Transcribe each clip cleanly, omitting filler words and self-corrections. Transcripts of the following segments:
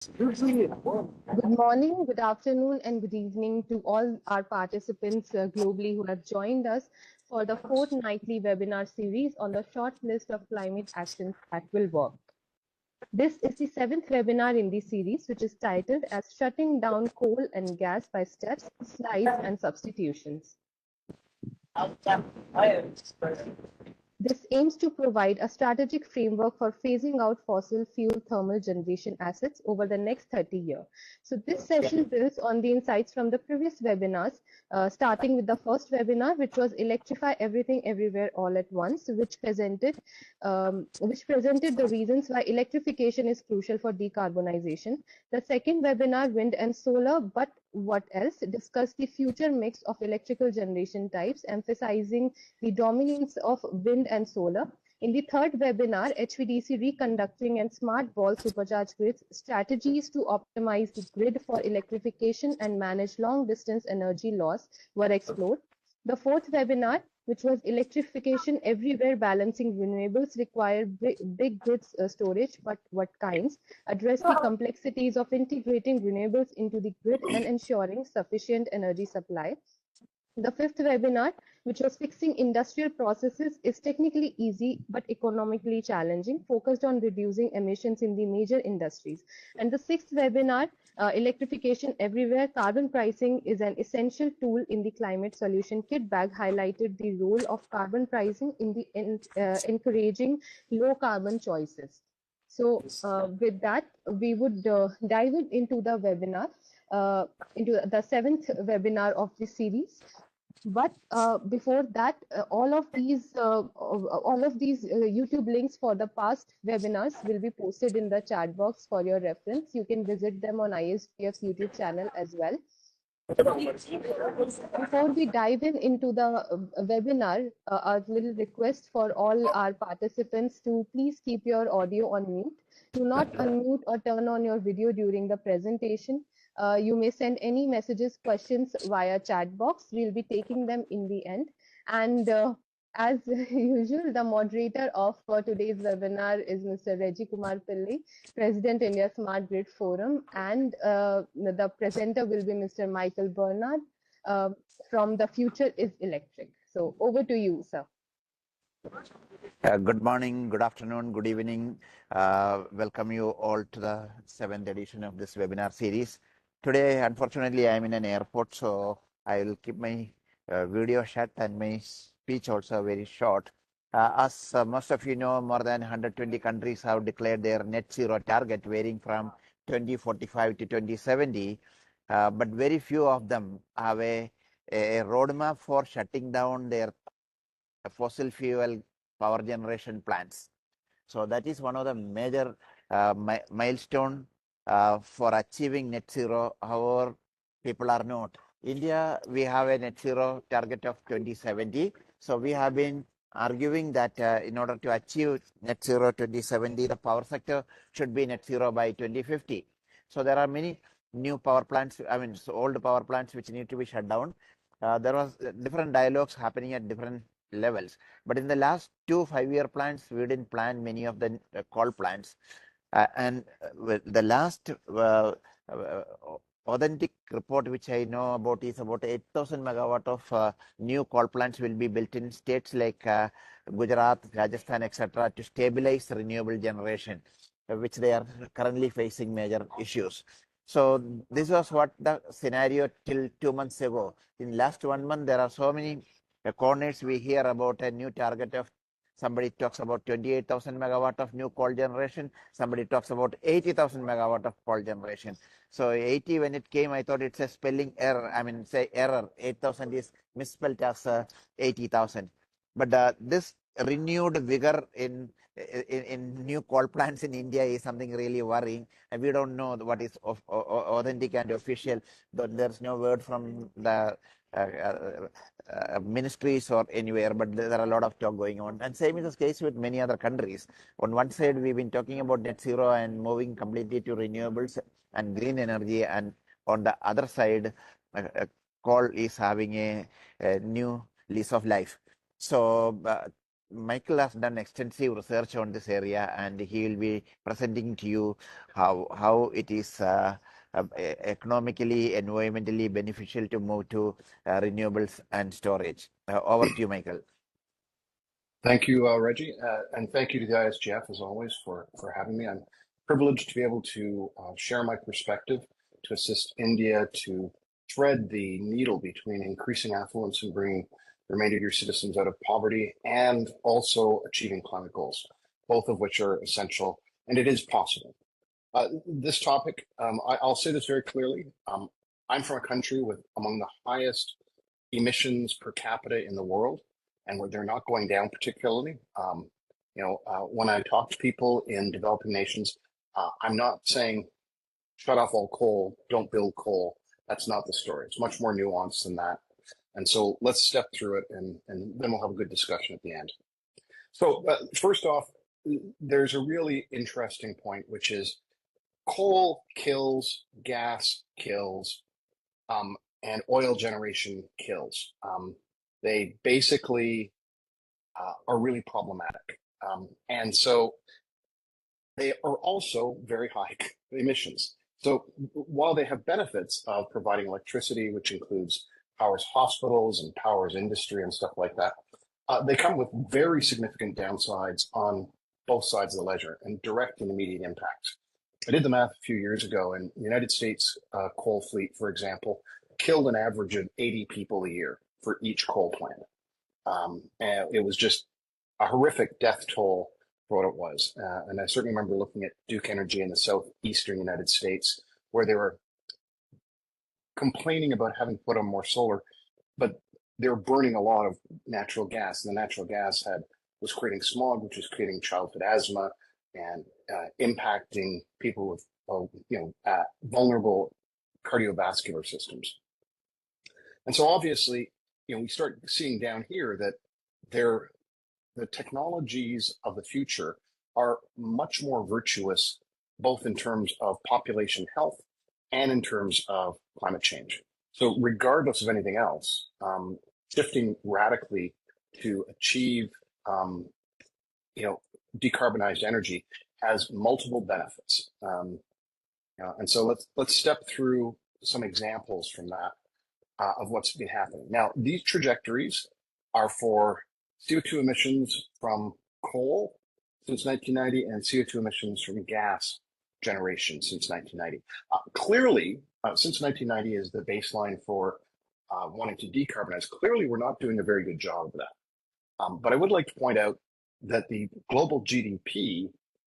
Good morning, good afternoon, and good evening to all our participants globally who have joined us for the fortnightly webinar series on the short list of climate actions that will work. This is the seventh webinar in the series, which is titled as Shutting Down Coal and Gas by Steps, Slides, and Substitutions. This aims to provide a strategic framework for phasing out fossil fuel thermal generation assets over the next 30 years. So this session builds on the insights from the previous webinars, starting with the first webinar, which was Electrify Everything Everywhere All at Once, which presented the reasons why electrification is crucial for decarbonization. The second webinar, Wind and Solar, but what else, discussed the future mix of electrical generation types, emphasizing the dominance of wind and solar. In the third webinar, HVDC reconducting and smart ball supercharged grids, strategies to optimize the grid for electrification and manage long distance energy loss were explored. The fourth webinar, which was Electrification Everywhere, Balancing Renewables Require Big Grid Storage, but what kinds, address the complexities of integrating renewables into the grid and ensuring sufficient energy supply. The fifth webinar, which was Fixing Industrial Processes, is technically easy but economically challenging, focused on reducing emissions in the major industries. And the sixth webinar, Electrification Everywhere, Carbon Pricing is an Essential Tool in the Climate Solution Kit Bag, highlighted the role of carbon pricing in the encouraging low carbon choices. So with that, we would dive into the webinar, into the seventh webinar of this series. But before that, all of these YouTube links for the past webinars will be posted in the chat box for your reference. You can visit them on ISGF's YouTube channel as well. Before we dive into the webinar, a little request for all our participants to please keep your audio on mute. Do not unmute or turn on your video during the presentation. You may send any messages, questions via chat box. We'll be taking them in the end. And as usual, the moderator of today's webinar is Mr. Reggie Kumar Pillai, President, India Smart Grid Forum, and the presenter will be Mr. Michael Bernard from The Future is Electric. So over to you, sir. Good morning, good afternoon, good evening. Welcome you all to the 7th edition of this webinar series. Today, unfortunately, I am in an airport, so I will keep my video short and my speech also very short. As most of you know, more than 120 countries have declared their net zero target, varying from 2045 to 2070. But very few of them have a roadmap for shutting down their fossil fuel power generation plants. So that is one of the major milestone for achieving net zero. However, people are not. India, we have a net zero target of 2070. So we have been arguing that in order to achieve net zero 2070, the power sector should be net zero by 2050. So there are many new power plants, old power plants which need to be shut down. There was different dialogues happening at different levels. But in the last 2 5-year plans, we didn't plan many of the coal plants. And the last authentic report which I know about is about 8,000 megawatt of new coal plants will be built in states like Gujarat, Rajasthan, etc. to stabilize renewable generation, which they are currently facing major issues. So this was what the scenario till 2 months ago. In last 1 month, there are so many corners we hear about a new target of, somebody talks about 28,000 megawatt of new coal generation, somebody talks about 80,000 megawatt of coal generation. So 80, when it came, I thought it's a spelling error. Error. 8,000 is misspelled as 80,000. But this renewed vigor in new coal plants in India is something really worrying, and we don't know what is authentic and official. There's no word from the ministries or anywhere, but there are a lot of talk going on. And same is the case with many other countries. On one side, we've been talking about net zero and moving completely to renewables and green energy, and on the other side, coal is having a new lease of life. So Michael has done extensive research on this area, and he will be presenting to you how it is economically, environmentally beneficial to move to renewables and storage. Over to you, Michael. Thank you, Reggie, and thank you to the ISGF as always for having me. I'm privileged to be able to share my perspective to assist India to thread the needle between increasing affluence and bringing the remainder of your citizens out of poverty and also achieving climate goals, both of which are essential, and it is possible. This topic, I'll say this very clearly. I'm from a country with among the highest emissions per capita in the world, and where they're not going down particularly. When I talk to people in developing nations, I'm not saying shut off all coal, don't build coal. That's not the story. It's much more nuanced than that. And so let's step through it, and then we'll have a good discussion at the end. So first off, there's a really interesting point, which is coal kills, gas kills, and oil generation kills. They basically are really problematic. And so they are also very high emissions. So while they have benefits of providing electricity, which includes powers hospitals and powers industry and stuff like that, they come with very significant downsides on both sides of the ledger and direct and immediate impacts. I did the math a few years ago, and the United States coal fleet, for example, killed an average of 80 people a year for each coal plant. And it was just a horrific death toll for what it was. And I certainly remember looking at Duke Energy in the southeastern United States, where they were complaining about having put on more solar, but they were burning a lot of natural gas, and the natural gas was creating smog, which was creating childhood asthma and impacting people with vulnerable cardiovascular systems. And so obviously, we start seeing down here that the technologies of the future are much more virtuous, both in terms of population health and in terms of climate change. So regardless of anything else, shifting radically to achieve, decarbonized energy has multiple benefits. And so let's step through some examples from that of what's been happening. Now, these trajectories are for CO2 emissions from coal since 1990 and CO2 emissions from gas generation since 1990. Clearly, since 1990 is the baseline for wanting to decarbonize, clearly we're not doing a very good job of that. But I would like to point out that the global GDP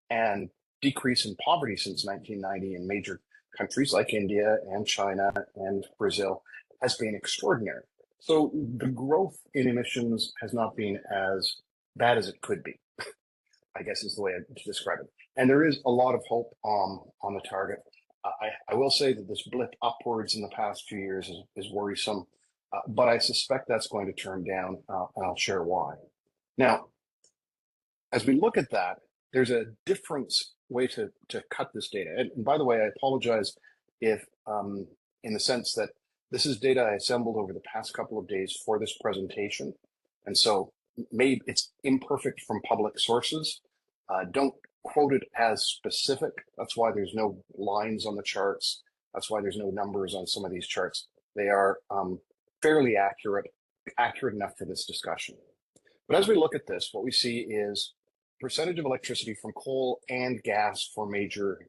and decrease in poverty since 1990 in major countries like India and China and Brazil has been extraordinary. So the growth in emissions has not been as bad as it could be, I guess is the way to describe it. And there is a lot of hope on the target. I will say that this blip upwards in the past few years is worrisome, but I suspect that's going to turn down, and I'll share why. Now, as we look at that, there's a different way to cut this data. And by the way, I apologize if, in the sense that this is data I assembled over the past couple of days for this presentation. And so maybe it's imperfect from public sources. Don't quote it as specific. That's why there's no lines on the charts. That's why there's no numbers on some of these charts. They are fairly accurate enough for this discussion. But as we look at this, what we see is percentage of electricity from coal and gas for major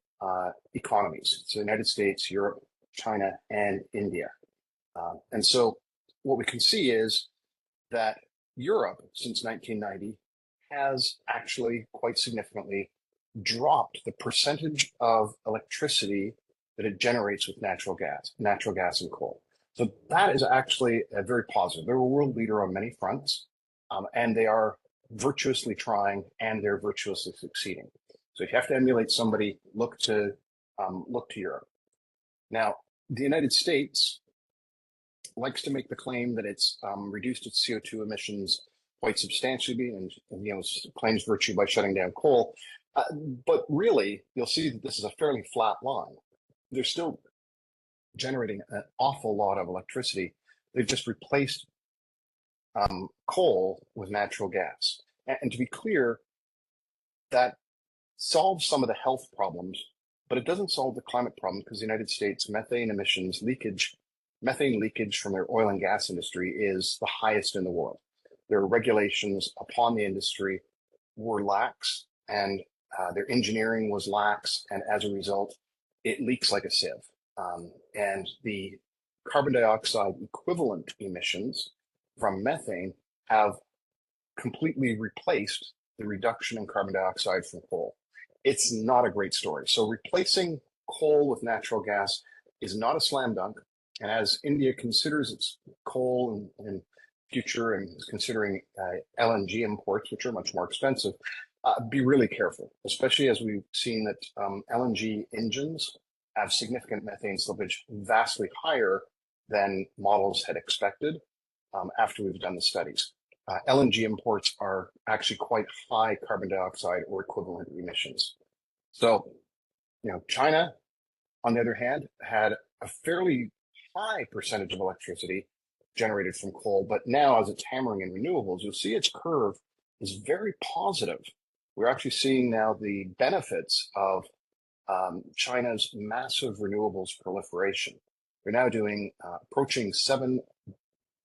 economies. So the United States, Europe, China, and India. And so what we can see is that Europe, since 1990, has actually quite significantly dropped the percentage of electricity that it generates with natural gas and coal. So that is actually very positive. They're a world leader on many fronts, and they are virtuously trying, and they're virtuously succeeding. So if you have to emulate somebody, look to Europe. Now, the United States likes to make the claim that it's reduced its CO2 emissions quite substantially, and claims virtue by shutting down coal. But really, you'll see that this is a fairly flat line. They're still generating an awful lot of electricity. They've just replaced coal with natural gas. And to be clear, that solves some of the health problems, but it doesn't solve the climate problem because the United States methane emissions leakage, methane leakage from their oil and gas industry is the highest in the world. Their regulations upon the industry were lax, and their engineering was lax, and as a result, it leaks like a sieve. And the carbon dioxide equivalent emissions from methane have completely replaced the reduction in carbon dioxide from coal. It's not a great story. So replacing coal with natural gas is not a slam dunk. And as India considers its coal in future and is considering LNG imports, which are much more expensive, be really careful, especially as we've seen that LNG engines have significant methane slippage vastly higher than models had expected after we've done the studies. LNG imports are actually quite high carbon dioxide or equivalent emissions. So, China, on the other hand, had a fairly high percentage of electricity generated from coal, but now as it's hammering in renewables, you'll see its curve is very positive. We're actually seeing now the benefits of China's massive renewables proliferation. They're now doing approaching 7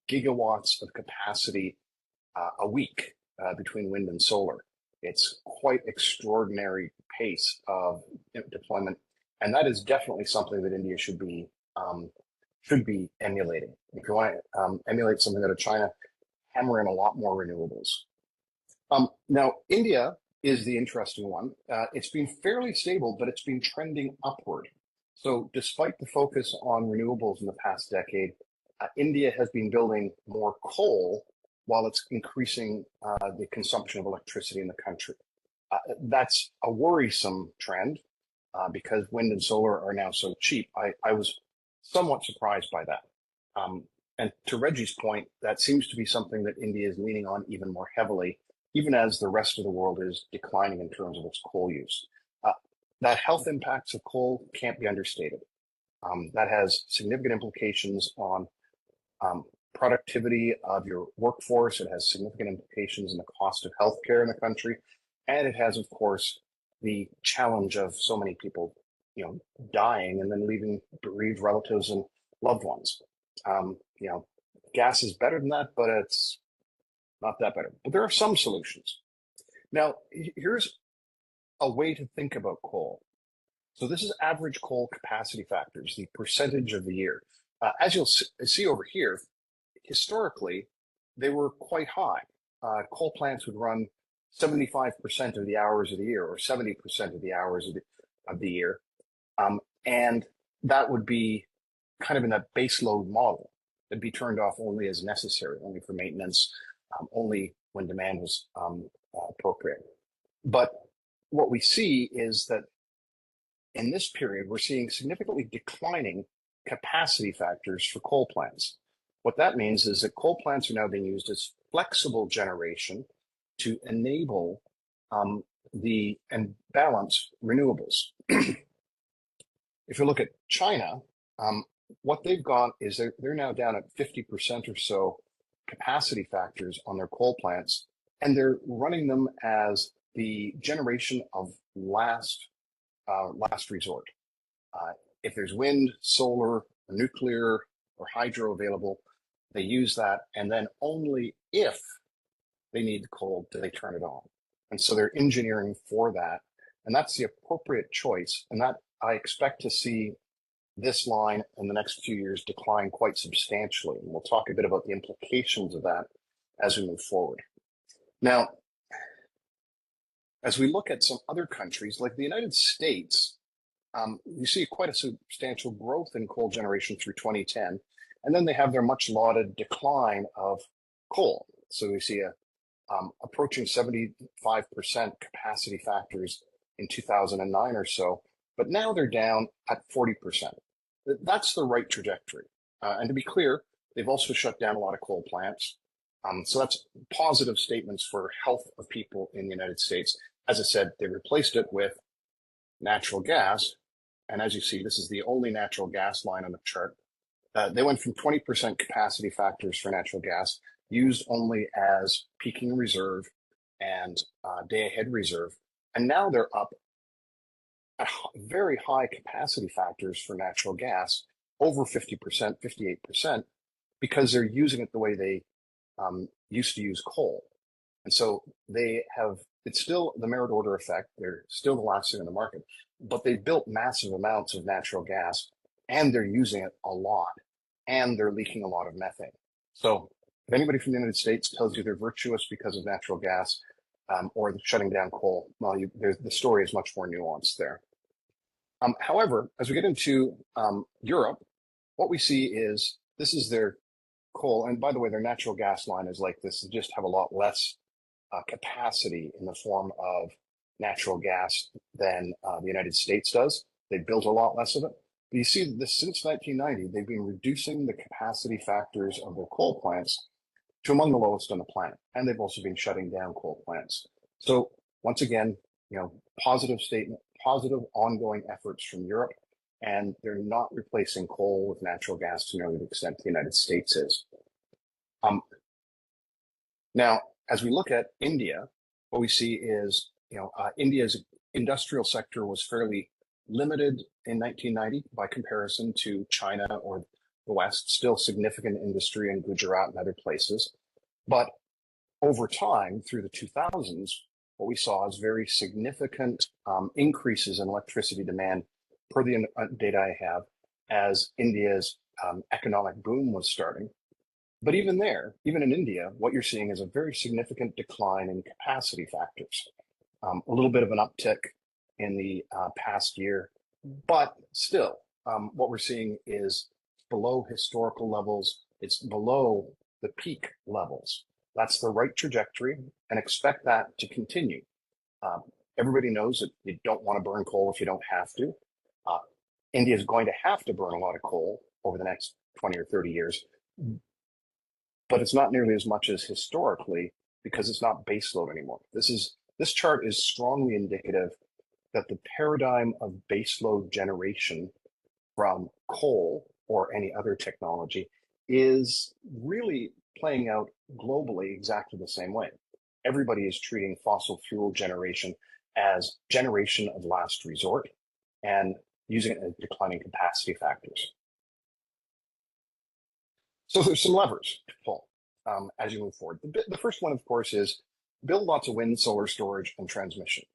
gigawatts of capacity a week between wind and solar. It's quite extraordinary pace of deployment, and that is definitely something that India should be emulating. If you want to emulate something out of China, hammer in a lot more renewables. Now, India is the interesting one. It's been fairly stable, but it's been trending upward. So despite the focus on renewables in the past decade, India has been building more coal while it's increasing the consumption of electricity in the country. That's a worrisome trend because wind and solar are now so cheap. I was somewhat surprised by that. And to Reggie's point, that seems to be something that India is leaning on even more heavily, even as the rest of the world is declining in terms of its coal use. That health impacts of coal can't be understated. That has significant implications on productivity of your workforce. It has significant implications in the cost of healthcare in the country. And it has, of course, the challenge of so many people, dying and then leaving bereaved relatives and loved ones. Gas is better than that, but it's not that better. But there are some solutions. Now, here's a way to think about coal. So this is average coal capacity factors, the percentage of the year. As you'll see over here, historically, they were quite high. Coal plants would run 75% of the hours of the year or 70% of the hours of the year. And that would be kind of in that base load model. It'd be turned off only as necessary, only for maintenance, only when demand was appropriate. But what we see is that in this period, we're seeing significantly declining capacity factors for coal plants. What that means is that coal plants are now being used as flexible generation to enable and balance renewables. If you look at China, what they've got is they're now down at 50% or so capacity factors on their coal plants, and they're running them as the generation of last resort. If there's wind, solar, or nuclear, or hydro available, they use that, and then only if they need the coal do they turn it on. And so they're engineering for that, and that's the appropriate choice. And that I expect to see this line in the next few years decline quite substantially. And we'll talk a bit about the implications of that as we move forward. Now, as we look at some other countries like the United States, you see quite a substantial growth in coal generation through 2010, and then they have their much lauded decline of coal. So we see approaching 75% capacity factors in 2009 or so, but now they're down at 40%. That's the right trajectory. And to be clear, they've also shut down a lot of coal plants. So that's positive statements for health of people in the United States. As I said, they replaced it with natural gas. And as you see, this is the only natural gas line on the chart. They went from 20% capacity factors for natural gas, used only as peaking reserve, and day-ahead reserve, and now they're up at very high capacity factors for natural gas, over 50%, 58%, because they're using it the way they used to use coal. And so they have, it's still the merit order effect. They're still the last thing in the market, but they built massive amounts of natural gas and they're using it a lot and they're leaking a lot of methane. So if anybody from the United States tells you they're virtuous because of natural gas or shutting down coal, well, the story is much more nuanced there. However, as we get into Europe, what we see is this is their coal. And by the way, their natural gas line is like this. They just have a lot less capacity in the form of natural gas than the United States does. They built a lot less of it. But you see this since 1990, they've been reducing the capacity factors of their coal plants to among the lowest on the planet. And they've also been shutting down coal plants. So once again, positive statement, positive ongoing efforts from Europe, and they're not replacing coal with natural gas to nearly the extent the United States is. Now, as we look at India, what we see is, India's industrial sector was fairly limited in 1990 by comparison to China or the West, still significant industry in Gujarat and other places. But over time, through the 2000s, what we saw is very significant increases in electricity demand per the data I have as India's economic boom was starting. But even there, even in India, what you're seeing is a very significant decline in capacity factors. A little bit of an uptick in the past year, but still, what we're seeing is below historical levels. It's below the peak levels. That's the right trajectory, and expect that to continue. Everybody knows that you don't want to burn coal if you don't have to. India is going to have to burn a lot of coal over the next 20 or 30 years, but it's not nearly as much as historically because it's not baseload anymore. This chart is strongly indicative that the paradigm of baseload generation from coal or any other technology is really playing out globally exactly the same way. Everybody is treating fossil fuel generation as generation of last resort and using it as declining capacity factors. So there's some levers to pull as you move forward. The first one, of course, is build lots of wind, solar storage, and transmission.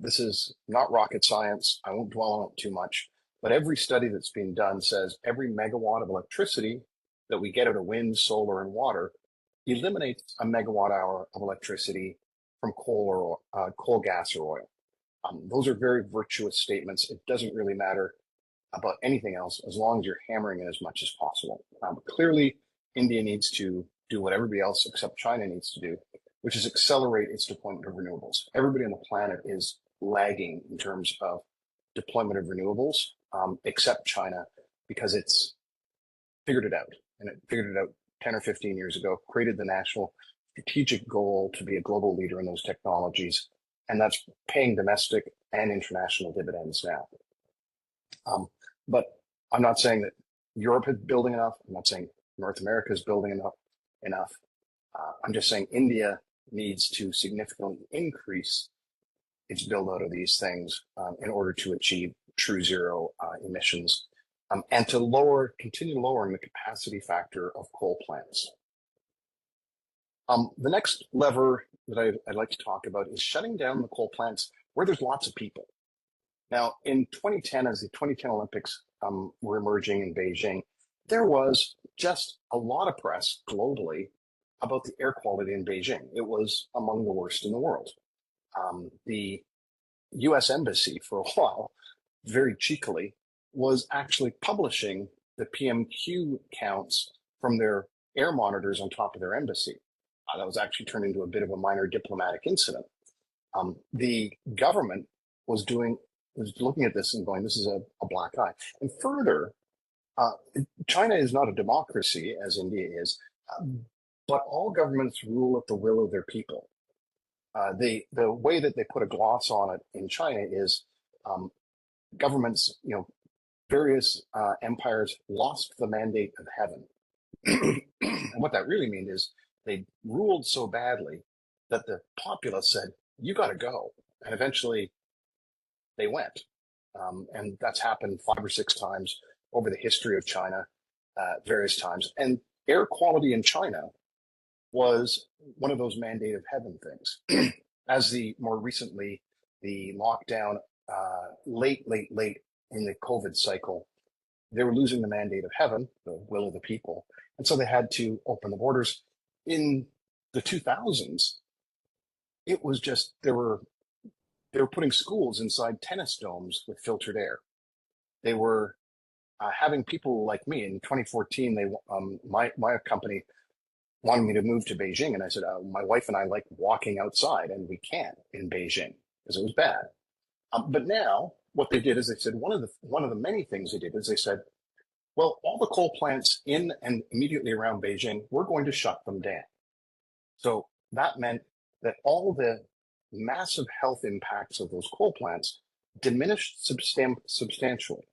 This is not rocket science. I won't dwell on it too much, but every study that's been done says every megawatt of electricity that we get out of wind, solar, and water eliminates a megawatt hour of electricity from coal or coal, gas, or oil. Those are very virtuous statements. It doesn't really matter about anything else as long as you're hammering it as much as possible. Clearly, India needs to do what everybody else except China needs to do, which is accelerate its deployment of renewables. Everybody on the planet is lagging in terms of deployment of renewables, except China, because it's figured it out. And it figured it out 10 or 15 years ago, created the national strategic goal to be a global leader in those technologies. And that's paying domestic and international dividends now. But I'm not saying that Europe is building enough. I'm not saying North America is building enough. I'm just saying India needs to significantly increase its build out of these things in order to achieve true zero emissions and to continue lowering the capacity factor of coal plants. The next lever that I'd like to talk about is shutting down the coal plants where there's lots of people. Now, in 2010, as the 2010 Olympics were emerging in Beijing, there was just a lot of press globally about the air quality in Beijing. It was among the worst in the world. The US Embassy, for a while, very cheekily, was actually publishing the PMQ counts from their air monitors on top of their embassy. That was actually turned into a bit of a minor diplomatic incident. The government was looking at this and going, this is a black eye. And further, China is not a democracy as India is, but all governments rule at the will of their people. The way that they put a gloss on it in China is governments, various empires lost the mandate of heaven. And what that really means is they ruled so badly that the populace said, you got to go. And eventually they went. And that's happened 5 or 6 times over the history of China, various times. And air quality in China was one of those mandate of heaven things. As more recently, the lockdown, late in the COVID cycle, they were losing the mandate of heaven, the will of the people. And so they had to open the borders. In the 2000s, it was just, they were putting schools inside tennis domes with filtered air. They were having people like me. In 2014, my company wanted me to move to Beijing, and I said, my wife and I like walking outside, and we can't in Beijing because it was bad. But now, what they did is they said one of the many things they did is they said, well, all the coal plants in and immediately around Beijing, we're going to shut them down. So that meant that all the massive health impacts of those coal plants diminished substantially.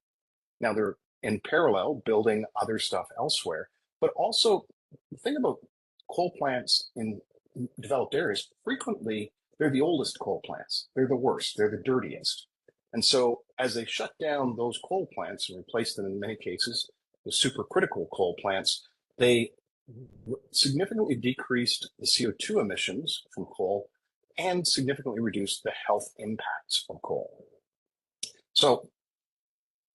Now they're in parallel building other stuff elsewhere, but also the thing about coal plants in developed areas, frequently they're the oldest coal plants. They're the worst. They're the dirtiest. And so as they shut down those coal plants and replaced them in many cases with supercritical coal plants, they significantly decreased the CO2 emissions from coal and significantly reduced the health impacts of coal. So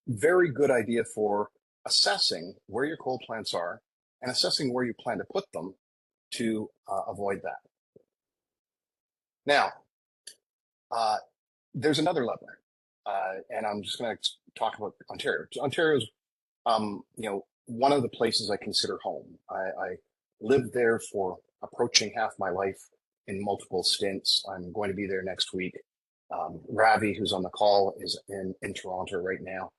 very good idea for assessing where your coal plants are and assessing where you plan to put them to avoid that. Now, there's another lever, and I'm just going to talk about Ontario. Ontario's, one of the places I consider home. I lived there for approaching half my life in multiple stints. I'm going to be there next week. Ravi, who's on the call, is in Toronto right now.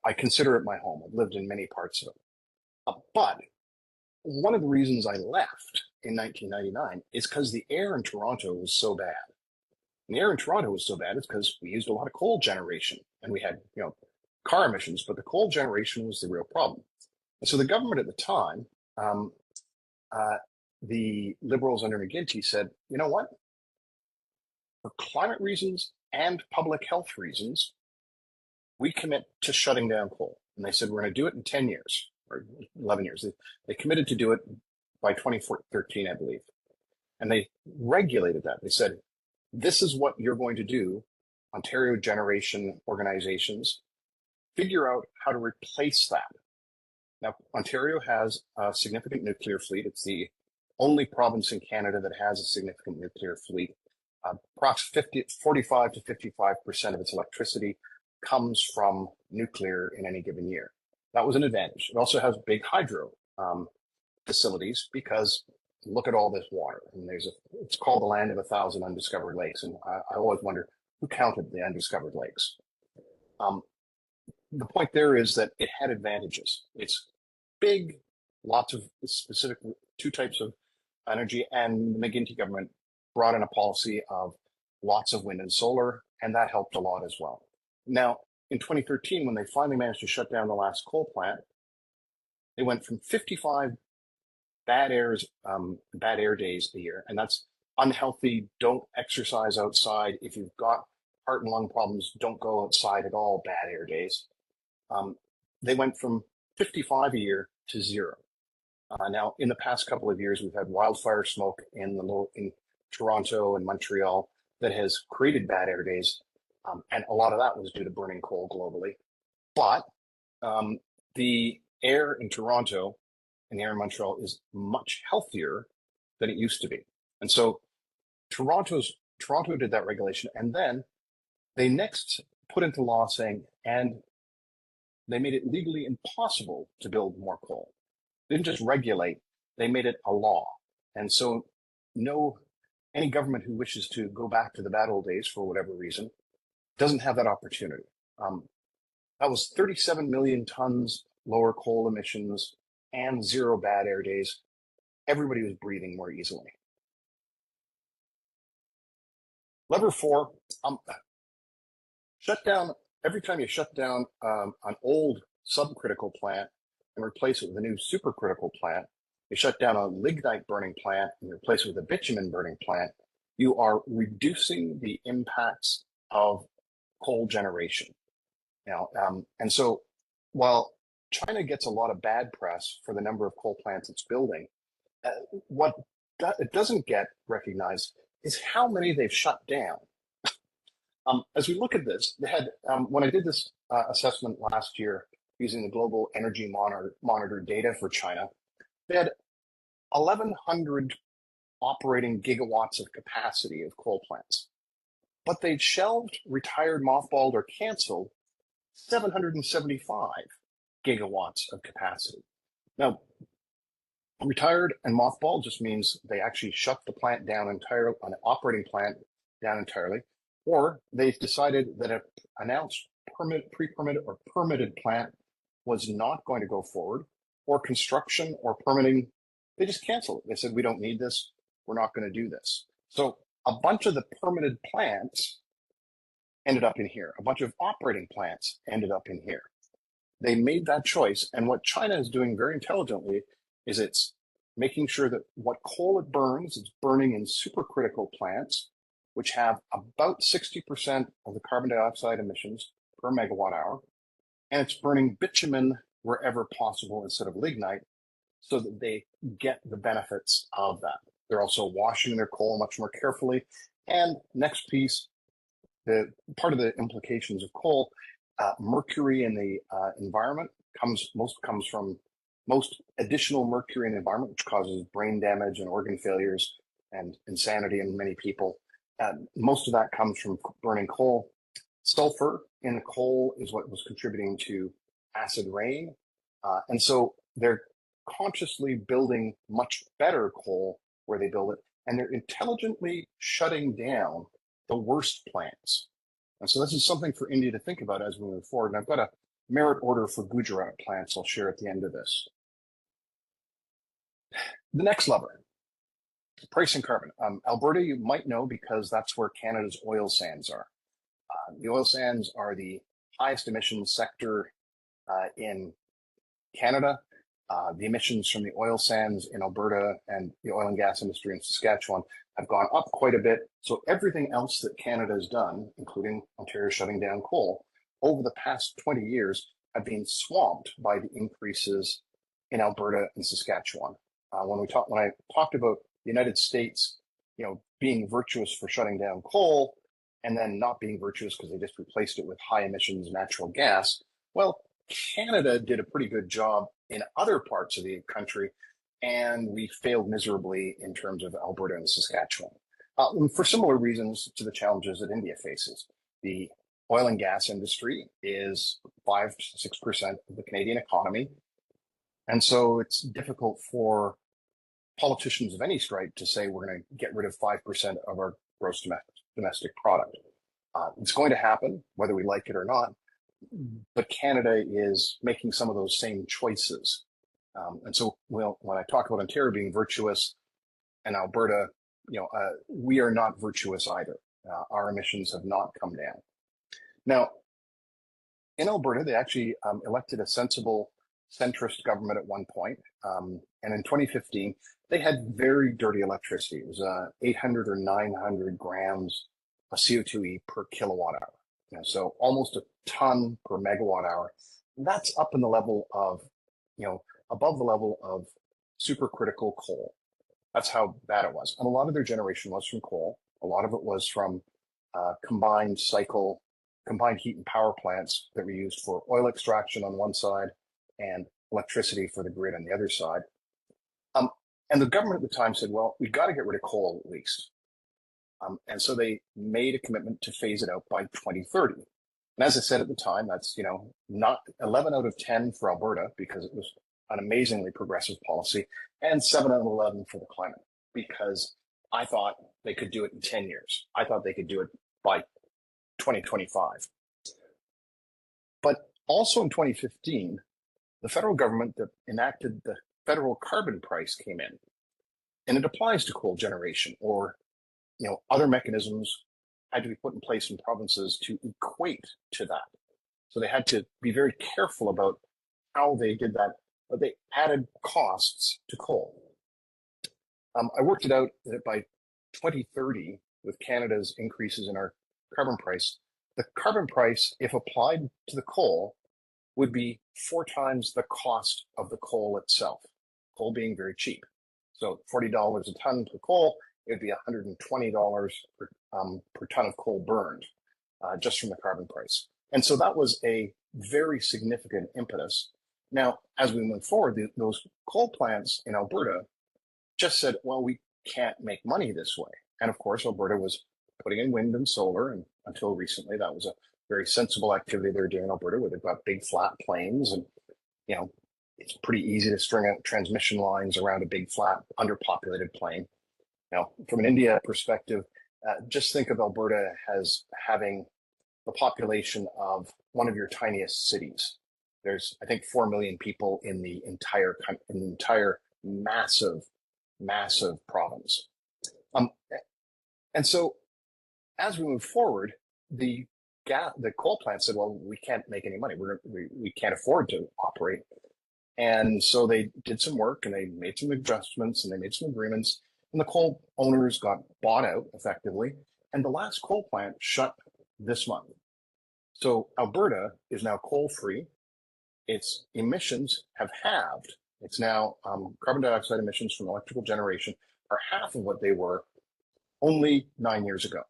I consider it my home. I've lived in many parts of it. But one of the reasons I left in 1999 is because the air in Toronto was so bad. And the air in Toronto was so bad is because we used a lot of coal generation, and we had, car emissions, but the coal generation was the real problem. And so the government at the time, the Liberals under McGuinty said, you know what? For climate reasons and public health reasons, we commit to shutting down coal. And they said, we're going to do it in 10 years or 11 years. They committed to do it by 2013, I believe. And they regulated that. They said, this is what you're going to do, Ontario generation organizations, figure out how to replace that. Now, Ontario has a significant nuclear fleet. It's the only province in Canada that has a significant nuclear fleet. Approximately 45 to 55% of its electricity comes from nuclear in any given year. That was an advantage. It also has big hydro facilities because look at all this water. And it's called the land of 1,000 undiscovered lakes. And I always wonder who counted the undiscovered lakes. The point there is that it had advantages. It's big, lots of specific 2 types of energy, and the McGuinty government brought in a policy of lots of wind and solar, and that helped a lot as well. Now, in 2013, when they finally managed to shut down the last coal plant, they went from 55 bad air days a year, and that's unhealthy. Don't exercise outside. If you've got heart and lung problems, don't go outside at all. Bad air days. They went from 55 a year to 0. Now, in the past couple of years, we've had wildfire smoke in Toronto and Montreal that has created bad air days, and a lot of that was due to burning coal globally. But the air in Toronto and the air in Montreal is much healthier than it used to be. And so Toronto did that regulation, and then they next put into law saying, and they made it legally impossible to build more coal. They didn't just regulate, they made it a law. And so any government who wishes to go back to the bad old days for whatever reason doesn't have that opportunity. That was 37 million tons lower coal emissions and 0 bad air days. Everybody was breathing more easily. Lever 4, shut down. Every time you shut down an old subcritical plant and replace it with a new supercritical plant, you shut down a lignite burning plant and replace it with a bitumen burning plant, you are reducing the impacts of coal generation. And so while China gets a lot of bad press for the number of coal plants it's building, what it doesn't get recognized is how many they've shut down. As we look at this, they had when I did this assessment last year using the Global Energy Monitor data for China, they had 1,100 operating gigawatts of capacity of coal plants, but they'd shelved, retired, mothballed, or canceled 775 gigawatts of capacity. Now, retired and mothballed just means they actually shut the plant down entirely, an operating plant down entirely, or they've decided that an announced pre-permitted or permitted plant was not going to go forward, or construction or permitting, they just canceled it. They said, we don't need this. We're not going to do this. So a bunch of the permitted plants ended up in here. A bunch of operating plants ended up in here. They made that choice. And what China is doing very intelligently is it's making sure that what coal it burns, it's burning in supercritical plants, which have about 60% of the carbon dioxide emissions per megawatt hour. And it's burning bitumen wherever possible instead of lignite so that they get the benefits of that. They're also washing their coal much more carefully. And next piece, the part of the implications of coal, mercury in the environment comes from most additional mercury in the environment, which causes brain damage and organ failures and insanity in many people. Most of that comes from burning coal. Sulfur in the coal is what was contributing to acid rain. And so they're consciously building much better coal where they build it, and they're intelligently shutting down the worst plants. And so this is something for India to think about as we move forward. And I've got a merit order for Gujarat plants I'll share at the end of this. The next lever, pricing carbon. Alberta, you might know because that's where Canada's oil sands are. The oil sands are the highest emissions sector in Canada. The emissions from the oil sands in Alberta and the oil and gas industry in Saskatchewan have gone up quite a bit. So everything else that Canada has done, including Ontario shutting down coal, over the past 20 years have been swamped by the increases in Alberta and Saskatchewan. When I talked about the United States, being virtuous for shutting down coal and then not being virtuous because they just replaced it with high emissions natural gas, well, Canada did a pretty good job in other parts of the country, and we failed miserably in terms of Alberta and Saskatchewan for similar reasons to the challenges that India faces. The oil and gas industry is 5 to 6% of the Canadian economy, and so it's difficult for politicians of any stripe to say we're going to get rid of 5% of our gross domestic product. It's going to happen, whether we like it or not. But Canada is making some of those same choices. And so when I talk about Ontario being virtuous and Alberta, we are not virtuous either. Our emissions have not come down. Now, in Alberta, they actually elected a sensible centrist government at one point. And in 2015, they had very dirty electricity. It was 800 or 900 grams of CO2e per kilowatt hour. So almost a ton per megawatt hour. That's up in the level of, above the level of supercritical coal. That's how bad it was. And a lot of their generation was from coal. A lot of it was from combined heat and power plants that were used for oil extraction on one side and electricity for the grid on the other side. And the government at the time said, well, we've got to get rid of coal at least. And so they made a commitment to phase it out by 2030. And as I said at the time, that's, not 11 out of 10 for Alberta because it was an amazingly progressive policy, and 7 out of 11 for the climate because I thought they could do it in 10 years. I thought they could do it by 2025. But also in 2015, the federal government that enacted the federal carbon price came in, and it applies to coal generation or other mechanisms had to be put in place in provinces to equate to that. So they had to be very careful about how they did that but they added costs to coal. I worked it out that by 2030, with Canada's increases in our carbon price, the carbon price, if applied to the coal, would be 4 times the cost of the coal itself, coal being very cheap. So $40 a ton per coal, it would be $120 per ton of coal burned, just from the carbon price. And so that was a very significant impetus. Now, as we move forward, those coal plants in Alberta just said, well, we can't make money this way. And of course, Alberta was putting in wind and solar, and until recently, that was a very sensible activity they were doing in Alberta, where they've got big flat plains, and it's pretty easy to string out transmission lines around a big flat underpopulated plain. Now, from an India perspective, just think of Alberta as having the population of one of your tiniest cities. There's, I think, 4 million people in the entire massive province. And so as we move forward, the coal plant said, well, we can't make any money. We can't afford to operate. And so they did some work, and they made some adjustments, and they made some agreements, and the coal owners got bought out effectively. And the last coal plant shut this month. So Alberta is now coal free. Its emissions have halved. It's now carbon dioxide emissions from electrical generation are half of what they were only 9 years ago.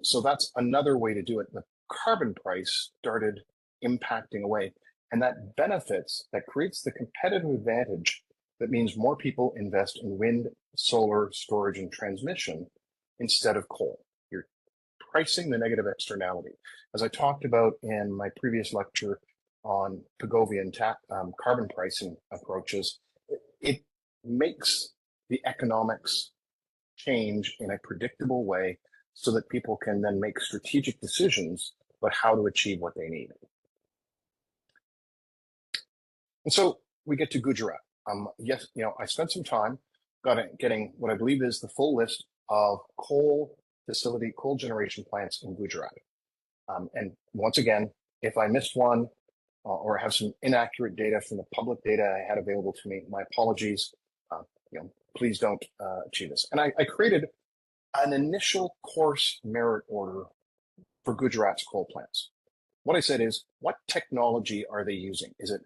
So that's another way to do it. The carbon price started impacting away, and that creates the competitive advantage that means more people invest in wind, solar, storage, and transmission instead of coal. You're pricing the negative externality. As I talked about in my previous lecture on Pigovian carbon pricing approaches, it makes the economics change in a predictable way so that people can then make strategic decisions about how to achieve what they need. And so we get to Gujarat. Yes, I spent some time getting what I believe is the full list of coal generation plants in Gujarat. And once again, if I missed one or have some inaccurate data from the public data I had available to me, my apologies. Please don't achieve this. And I created an initial course merit order for Gujarat's coal plants. What I said is, what technology are they using? Is it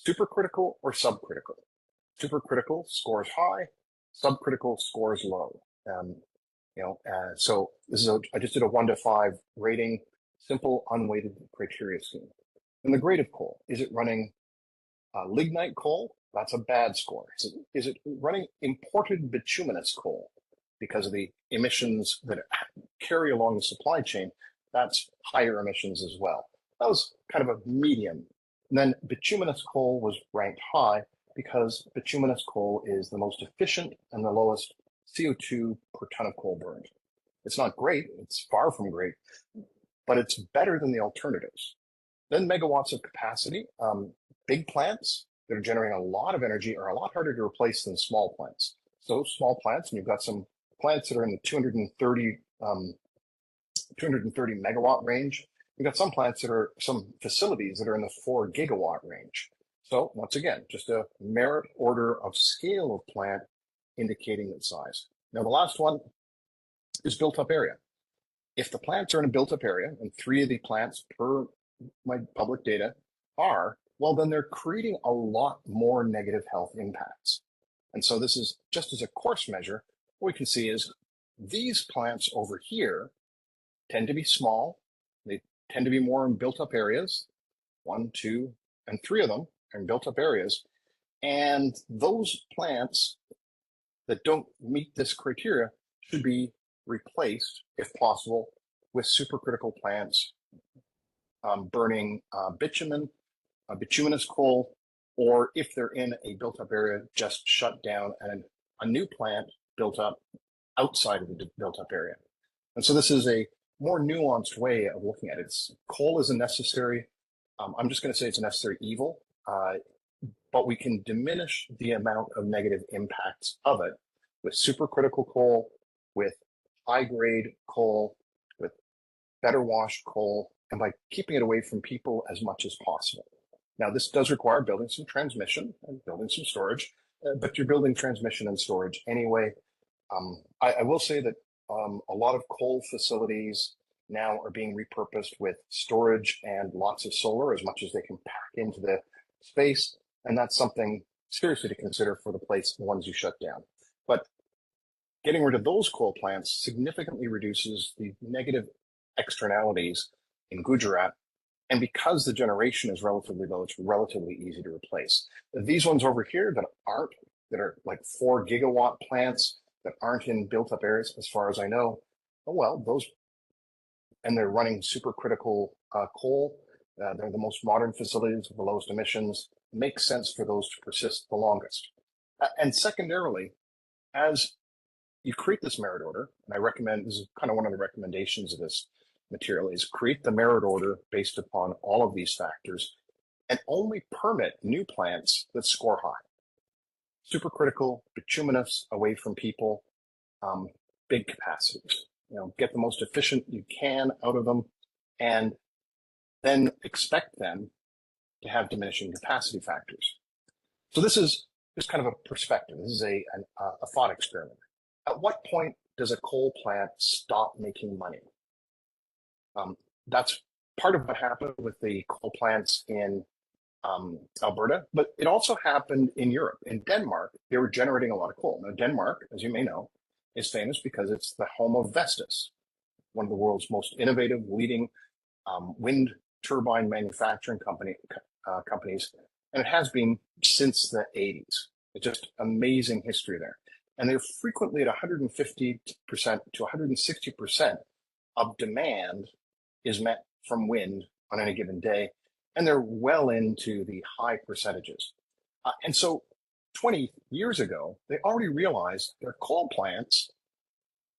supercritical or subcritical? Supercritical scores high, subcritical scores low. So this is I just did a 1 to 5 rating, simple unweighted criteria scheme. And the grade of coal, is it running lignite coal? That's a bad score. Is it running imported bituminous coal because of the emissions that carry along the supply chain? That's higher emissions as well. That was kind of a medium. And then bituminous coal was ranked high because bituminous coal is the most efficient and the lowest CO2 per ton of coal burned. It's not great, it's far from great, but it's better than the alternatives. Then megawatts of capacity. Big plants that are generating a lot of energy are a lot harder to replace than small plants. So small plants, and you've got some plants that are in the 230 megawatt range. You've got some facilities that are in the 4 gigawatt range. So once again, just a merit order of scale of plant indicating its size. Now the last one is built up area. If the plants are in a built up area, and 3 of the plants per my public data are, well, then they're creating a lot more negative health impacts. And so this is just as a course measure, what we can see is these plants over here tend to be small. They tend to be more in built up areas. 1, 2, and 3 of them are in built up areas. And those plants that don't meet this criteria should be replaced, if possible, with supercritical plants burning bituminous coal, or if they're in a built-up area, just shut down and a new plant built up outside of the built-up area. And so this is a more nuanced way of looking at it. Coal is a necessary, I'm just going to say it's a necessary evil, but we can diminish the amount of negative impacts of it with supercritical coal, with high-grade coal, with better washed coal, and by keeping it away from people as much as possible. Now, this does require building some transmission and building some storage, but you're building transmission and storage anyway. I will say that a lot of coal facilities now are being repurposed with storage and lots of solar as much as they can pack into the space. And that's something seriously to consider for the ones you shut down. But getting rid of those coal plants significantly reduces the negative externalities in Gujarat. And because the generation is relatively low, it's relatively easy to replace. These ones over here that are like 4 gigawatt plants that aren't in built up areas, as far as I know, oh well, and they're running supercritical coal. They're the most modern facilities with the lowest emissions. It makes sense for those to persist the longest. And secondarily, as you create this merit order, and I recommend, this is kind of one of the recommendations of this material, is create the merit order based upon all of these factors and only permit new plants that score high. Supercritical, bituminous, away from people, big capacities. Get the most efficient you can out of them, and then expect them to have diminishing capacity factors. So this is just kind of a perspective. This is a thought experiment. At what point does a coal plant stop making money? That's part of what happened with the coal plants in Alberta, but it also happened in Europe. In Denmark, they were generating a lot of coal. Now, Denmark, as you may know, is famous because it's the home of Vestas, one of the world's most innovative, leading wind turbine manufacturing companies, and it has been since the 80s. It's just amazing history there. And they're frequently at 150% to 160% of demand is met from wind on any given day. And they're well into the high percentages. And so 20 years ago, they already realized their coal plants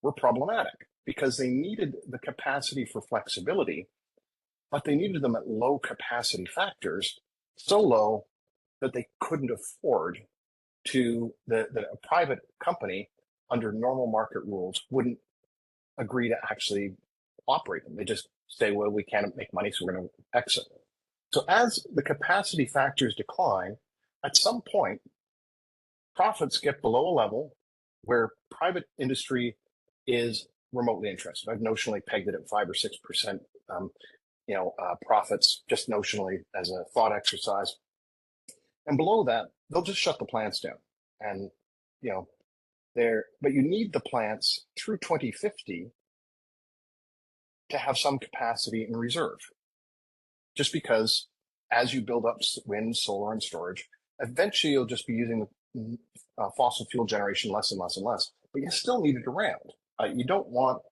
were problematic because they needed the capacity for flexibility, but they needed them at low capacity factors, so low that they couldn't afford to, that a private company under normal market rules wouldn't agree to actually operate them. They just say, well, we can't make money, so we're going to exit. So as the capacity factors decline, at some point, profits get below a level where private industry is remotely interested. I've notionally pegged it at 5 or 6%, profits, just notionally as a thought exercise. And below that, they'll just shut the plants down. And, but you need the plants through 2050 to have some capacity in reserve. Just because as you build up wind, solar, and storage, eventually you'll just be using fossil fuel generation less and less and less, but you still need it around. You don't want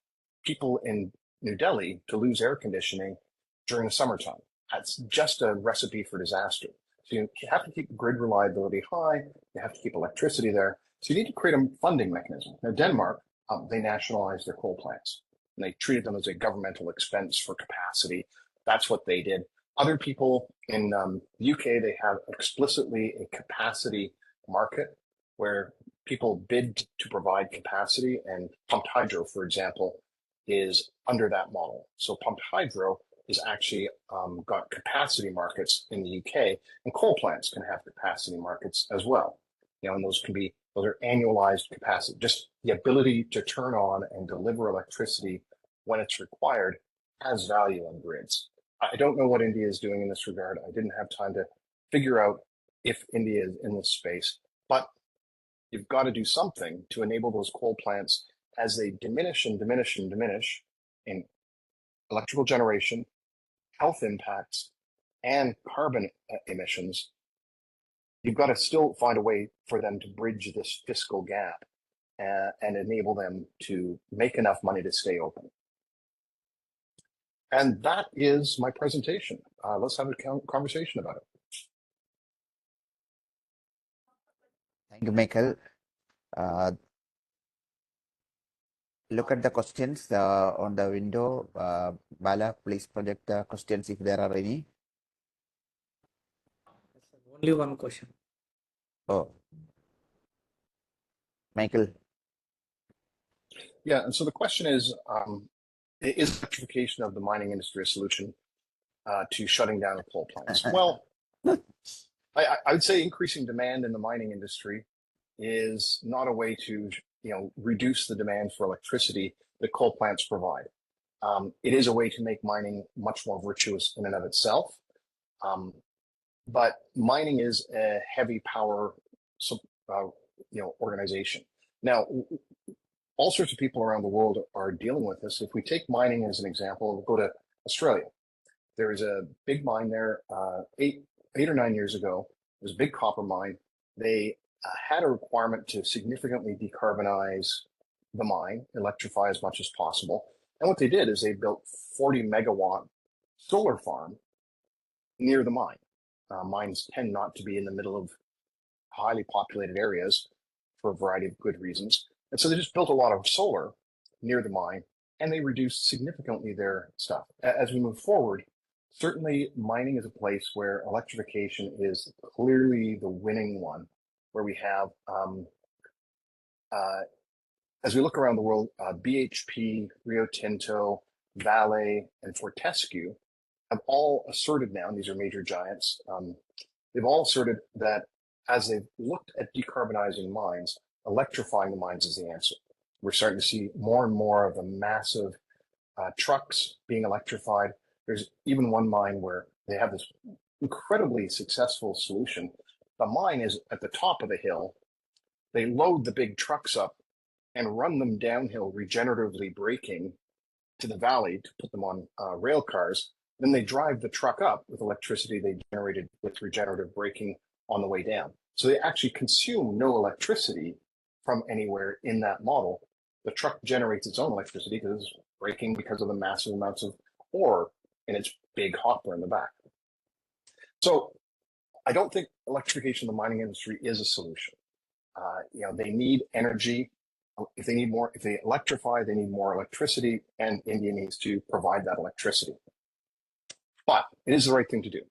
people in New Delhi to lose air conditioning during the summertime. That's just a recipe for disaster. So you have to keep grid reliability high. You have to keep electricity there. So you need to create a funding mechanism. Now, Denmark, they nationalized their coal plants, and they treated them as a governmental expense for capacity. That's what they did. Other people in the UK, they have explicitly a capacity market where people bid to provide capacity, and pumped hydro, for example, is under that model. So pumped hydro is actually got capacity markets in the UK, and coal plants can have capacity markets as well. And those are annualized capacity, just the ability to turn on and deliver electricity when it's required has value on grids. I don't know what India is doing in this regard. I didn't have time to figure out if India is in this space, but you've got to do something to enable those coal plants as they diminish and diminish and diminish in electrical generation, health impacts, and carbon emissions. You've got to still find a way for them to bridge this fiscal gap and enable them to make enough money to stay open. And that is my presentation. Let's have a conversation about it. Thank you, Michael. Look at the questions on the window. Bala, please project the questions if there are any. Only one question. Oh, Michael. Yeah, and so the question is electrification of the mining industry a solution to shutting down the coal plants? Well, I would say increasing demand in the mining industry is not a way to, reduce the demand for electricity that coal plants provide. It is a way to make mining much more virtuous in and of itself. But mining is a heavy power, organization. Now, all sorts of people around the world are dealing with this. If we take mining as an example, we'll go to Australia. There is a big mine there 8 or 9 years ago. It was a big copper mine. They had a requirement to significantly decarbonize the mine, electrify as much as possible. And what they did is they built 40 megawatt solar farm near the mine. Mines tend not to be in the middle of highly populated areas for a variety of good reasons. And so they just built a lot of solar near the mine, and they reduced significantly their stuff. As we move forward, certainly mining is a place where electrification is clearly the winning one, where we have, as we look around the world, BHP, Rio Tinto, Vale, and Fortescue have all asserted now, and these are major giants, they've all asserted that as they've looked at decarbonizing mines, electrifying the mines is the answer. We're starting to see more and more of the massive trucks being electrified. There's even one mine where they have this incredibly successful solution. The mine is at the top of the hill. They load the big trucks up and run them downhill, regeneratively braking to the valley to put them on rail cars. Then they drive the truck up with electricity they generated with regenerative braking on the way down. So they actually consume no electricity from anywhere in that model. The truck generates its own electricity because it's braking because of the massive amounts of ore in its big hopper in the back. So I don't think electrification of the mining industry is a solution. They need energy. If they electrify, they need more electricity, and India needs to provide that electricity. But it is the right thing to do.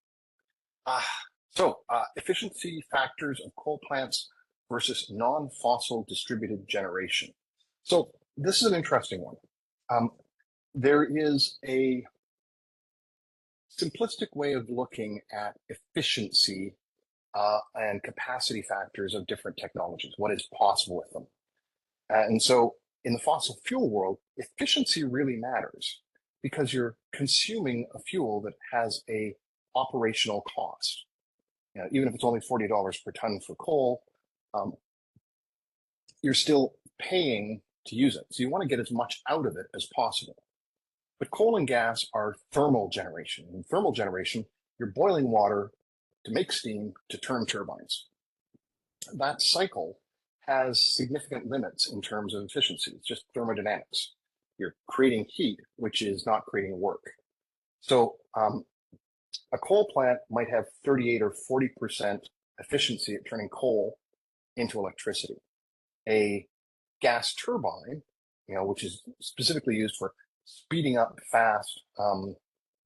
Efficiency factors of coal plants versus non-fossil distributed generation. So this is an interesting one. There is a simplistic way of looking at efficiency and capacity factors of different technologies, what is possible with them. And so in the fossil fuel world, efficiency really matters because you're consuming a fuel that has a operational cost. Even if it's only $40 per ton for coal, you're still paying to use it. So you want to get as much out of it as possible. But coal and gas are thermal generation. In thermal generation, you're boiling water to make steam to turn turbines. That cycle has significant limits in terms of efficiency. It's just thermodynamics. You're creating heat, which is not creating work. So a coal plant might have 38 or 40% efficiency at turning coal into electricity. A gas turbine, which is specifically used for speeding up fast,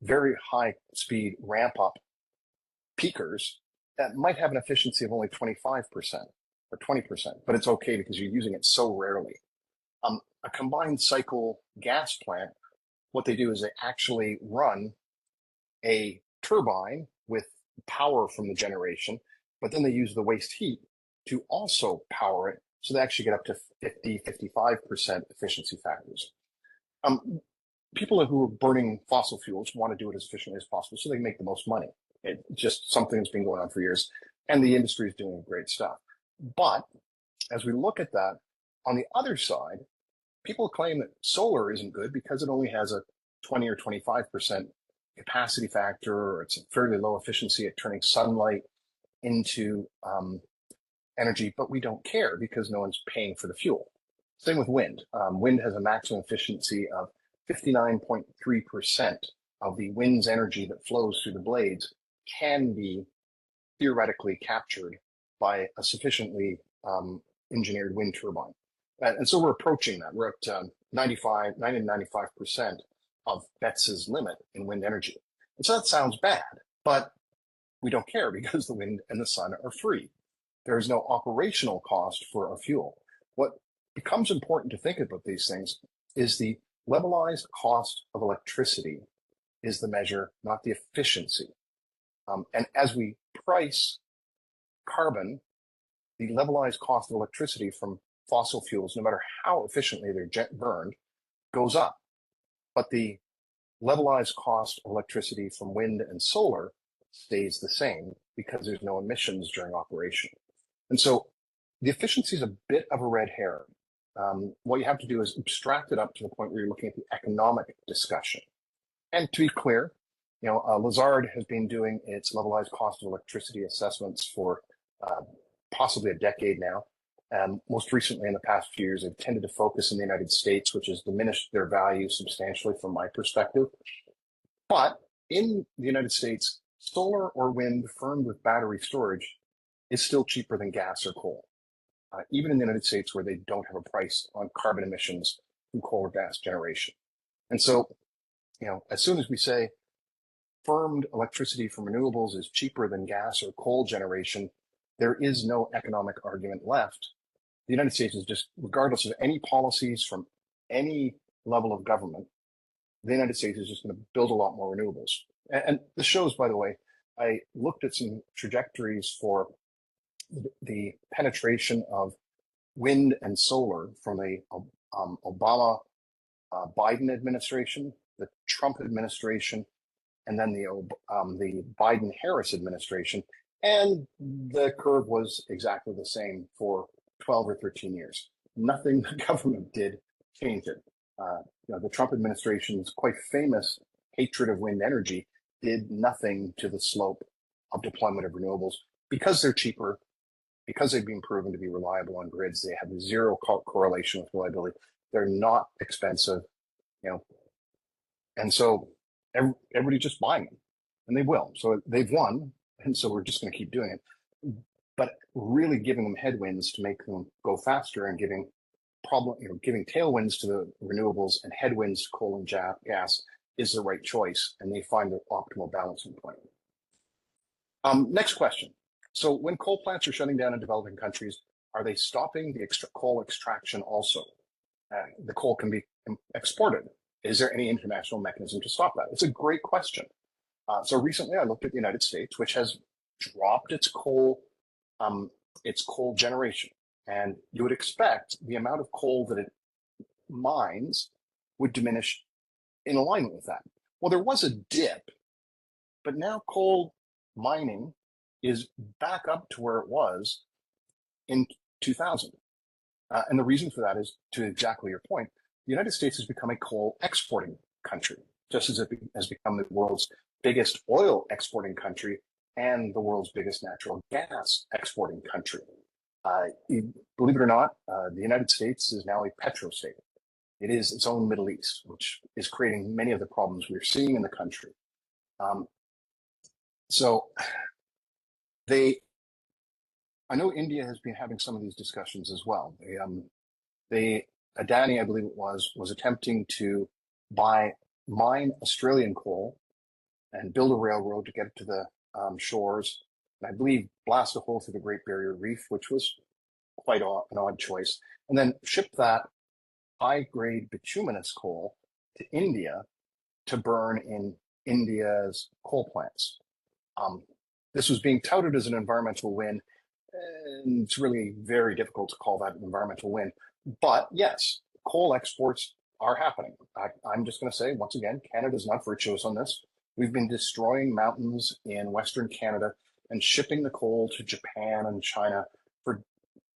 very high speed ramp up peakers, that might have an efficiency of only 25% or 20%, but it's okay because you're using it so rarely. A combined cycle gas plant, what they do is they actually run a turbine with power from the generation, but then they use the waste heat to also power it. So they actually get up to 50, 55% efficiency factors. People who are burning fossil fuels want to do it as efficiently as possible so they make the most money. It's just something that's been going on for years, and the industry is doing great stuff. But as we look at that, on the other side, people claim that solar isn't good because it only has a 20 or 25% capacity factor, or it's a fairly low efficiency at turning sunlight into energy, but we don't care because no one's paying for the fuel. Same with wind. Wind has a maximum efficiency of 59.3% of the wind's energy that flows through the blades can be theoretically captured by a sufficiently engineered wind turbine. And so we're approaching that. We're at 90 to 95% of Betts's limit in wind energy. And so that sounds bad, but we don't care because the wind and the sun are free. There is no operational cost for a fuel. What becomes important to think about these things is the levelized cost of electricity is the measure, not the efficiency. And as we price carbon, the levelized cost of electricity from fossil fuels, no matter how efficiently they're burned, goes up. But the levelized cost of electricity from wind and solar stays the same because there's no emissions during operation. And so the efficiency is a bit of a red herring. What you have to do is abstract it up to the point where you're looking at the economic discussion. And to be clear, Lazard has been doing its levelized cost of electricity assessments for possibly a decade now. Most recently, in the past few years, they've tended to focus in the United States, which has diminished their value substantially from my perspective. But in the United States, solar or wind firmed with battery storage is still cheaper than gas or coal, even in the United States where they don't have a price on carbon emissions from coal or gas generation. And so, as soon as we say firmed electricity from renewables is cheaper than gas or coal generation, there is no economic argument left. The United States is just, regardless of any policies from any level of government, the United States is just going to build a lot more renewables. And this shows, by the way, I looked at some trajectories for the penetration of wind and solar from the Obama Biden administration, the Trump administration, and then the Biden-Harris administration. And the curve was exactly the same for 12 or 13 years. Nothing the government did changed it. The Trump administration's quite famous hatred of wind energy did nothing to the slope of deployment of renewables because they're cheaper, because they've been proven to be reliable on grids. They have zero correlation with reliability. They're not expensive, and so everybody's just buying them, and they will. So they've won, and so we're just going to keep doing it. But really giving them headwinds to make them go faster and giving tailwinds to the renewables and headwinds to coal and gas is the right choice, and they find the optimal balancing point. Next question. So when coal plants are shutting down in developing countries, are they stopping the coal extraction also? The coal can be exported. Is there any international mechanism to stop that? It's a great question. So recently I looked at the United States, which has dropped its coal generation. And you would expect the amount of coal that it mines would diminish in alignment with that. Well, there was a dip, but now coal mining is back up to where it was in 2000. And the reason for that is, to exactly your point, the United States has become a coal exporting country, just as it has become the world's biggest oil exporting country and the world's biggest natural gas exporting country. Believe it or not, the United States is now a petrostate. It is its own Middle East, which is creating many of the problems we're seeing in the country. I know India has been having some of these discussions as well. Adani, I believe it was attempting to mine Australian coal and build a railroad to get it to the shores, and I believe blast a hole through the Great Barrier Reef, which was quite an odd choice, and then ship that high-grade bituminous coal to India to burn in India's coal plants. This was being touted as an environmental win, and it's really very difficult to call that an environmental win. But yes, coal exports are happening. I'm just going to say, once again, Canada's not virtuous on this. We've been destroying mountains in Western Canada and shipping the coal to Japan and China for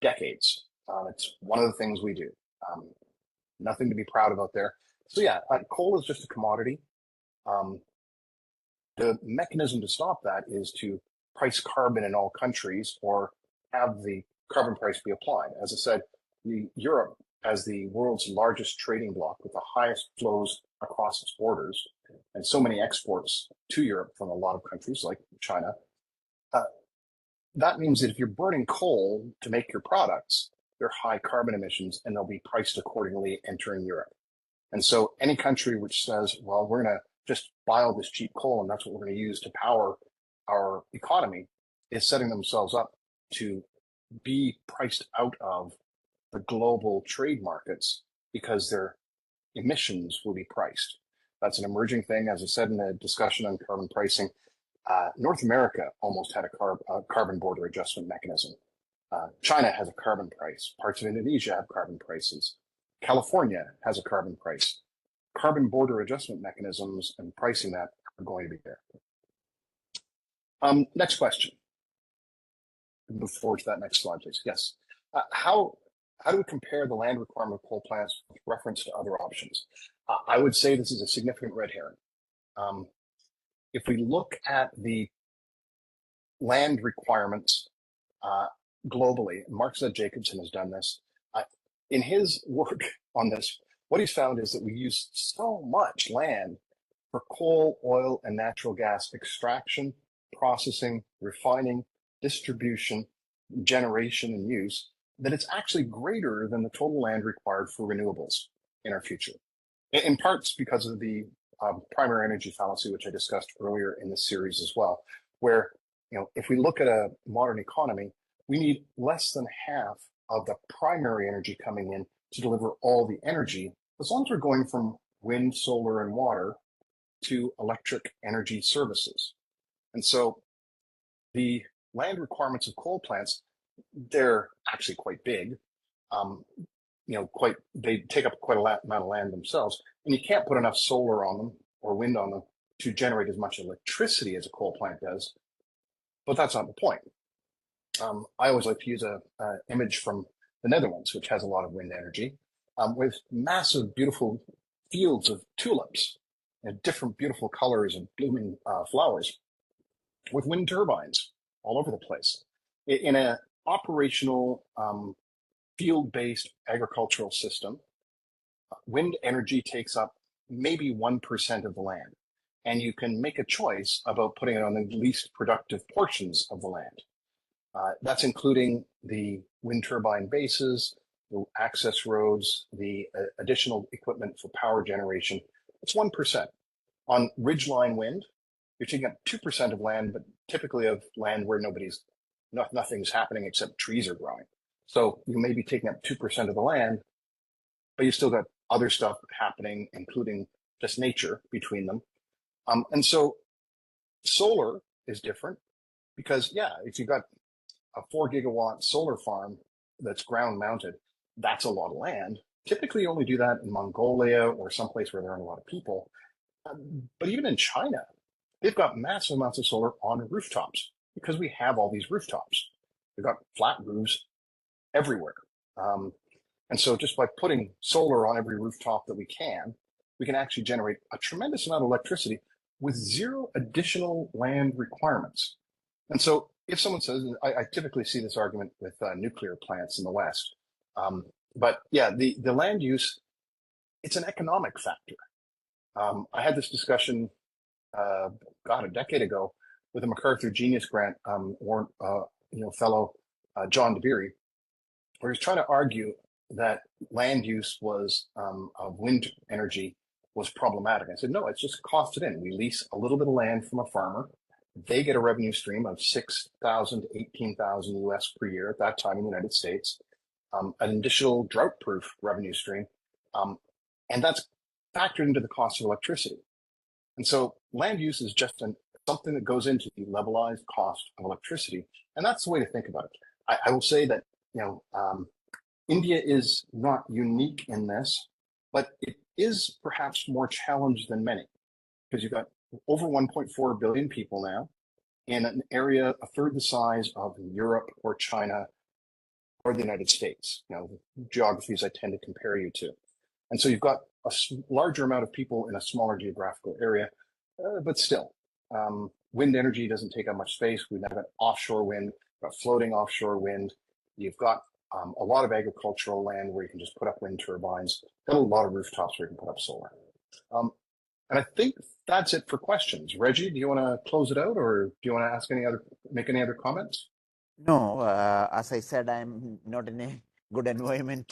decades. It's one of the things we do. Nothing to be proud about there. So yeah, coal is just a commodity. The mechanism to stop that is to price carbon in all countries or have the carbon price be applied. As I said, Europe, as the world's largest trading bloc with the highest flows across its borders and so many exports to Europe from a lot of countries like China, that means that if you're burning coal to make your products, they're high carbon emissions and they'll be priced accordingly entering Europe. And so any country which says, well, we're going to just buy all this cheap coal and that's what we're going to use to power our economy is setting themselves up to be priced out of the global trade markets because their emissions will be priced. That's an emerging thing. As I said in the discussion on carbon pricing, North America almost had a carbon border adjustment mechanism. China has a carbon price. Parts of Indonesia have carbon prices. California has a carbon price. Carbon border adjustment mechanisms and pricing that are going to be there. Next question. Move forward to that next slide, please. Yes. How do we compare the land requirement of coal plants with reference to other options? I would say this is a significant red herring. If we look at the land requirements globally, Mark Z. Jacobson has done this. In his work on this, what he's found is that we use so much land for coal, oil, and natural gas extraction, processing, refining, distribution, generation, and use, that it's actually greater than the total land required for renewables in our future. In parts because of the primary energy fallacy, which I discussed earlier in this series as well, where, if we look at a modern economy, we need less than half of the primary energy coming in to deliver all the energy, as long as we're going from wind, solar, and water to electric energy services. And so the land requirements of coal plants, they're actually quite big. They take up quite a lot amount of land themselves, and you can't put enough solar on them or wind on them to generate as much electricity as a coal plant does. But that's not the point. I always like to use an image from the Netherlands, which has a lot of wind energy, with massive, beautiful fields of tulips and different beautiful colors and blooming flowers, with wind turbines all over the place. In an operational field-based agricultural system, wind energy takes up maybe 1% of the land, and you can make a choice about putting it on the least productive portions of the land. That's including the wind turbine bases, the access roads, the additional equipment for power generation. It's 1%. On ridgeline wind, you're taking up 2% of land, but typically of land where nothing's happening except trees are growing. So you may be taking up 2% of the land, but you still got other stuff happening, including just nature between them. And so solar is different because, if you've got a 4 gigawatt solar farm that's ground mounted, that's a lot of land. Typically, you only do that in Mongolia or someplace where there aren't a lot of people. But even in China, they've got massive amounts of solar on rooftops because we have all these rooftops. They've got flat roofs everywhere. And so just by putting solar on every rooftop that we can actually generate a tremendous amount of electricity with zero additional land requirements. And so if someone says, I typically see this argument with nuclear plants in the West, but the land use, it's an economic factor. I had this discussion, a decade ago with a MacArthur Genius Grant fellow, John DeBerry, where he's trying to argue that land use of wind energy was problematic. I said, no, it's just costed in. We lease a little bit of land from a farmer. They get a revenue stream of $6,000 to $18,000 US per year at that time in the United States, an additional drought-proof revenue stream, and that's factored into the cost of electricity. And so land use is just something that goes into the levelized cost of electricity, and that's the way to think about it. I will say that India is not unique in this, but it is perhaps more challenged than many because you've got over 1.4 billion people now in an area a third the size of Europe or China or the United States, the geographies I tend to compare you to. And so you've got a larger amount of people in a smaller geographical area, but still, wind energy doesn't take up much space. We've got offshore wind, got floating offshore wind. You've got a lot of agricultural land where you can just put up wind turbines, got a lot of rooftops where you can put up solar. And I think that's it for questions. Reggie, do you want to close it out, or do you want to make any other comments? No, as I said, I'm not in a good environment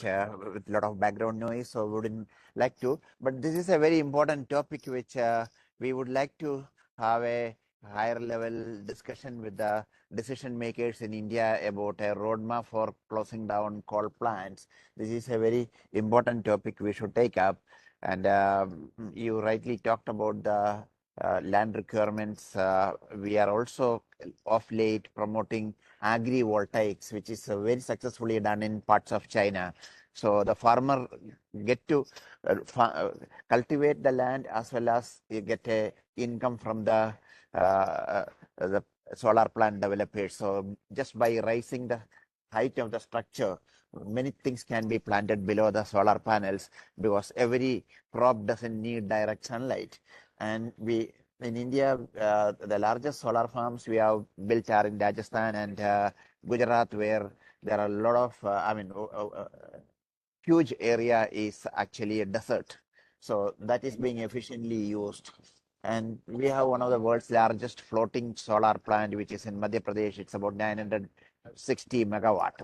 with a lot of background noise, so wouldn't like to. But this is a very important topic which we would like to have a higher level discussion with the decision makers in India about a roadmap for closing down coal plants. This is a very important topic we should take up. And you rightly talked about the land requirements. We are also of late promoting agri-voltaics, which is very successfully done in parts of China. So the farmer get to cultivate the land as well as you get a income from the solar plant developers. So just by raising the height of the structure, many things can be planted below the solar panels because every crop doesn't need direct sunlight. And we in India, the largest solar farms we have built are in Rajasthan and Gujarat, where there are a lot of, huge area is actually a desert. So that is being efficiently used. And we have one of the world's largest floating solar plant, which is in Madhya Pradesh. It's about 960 megawatt.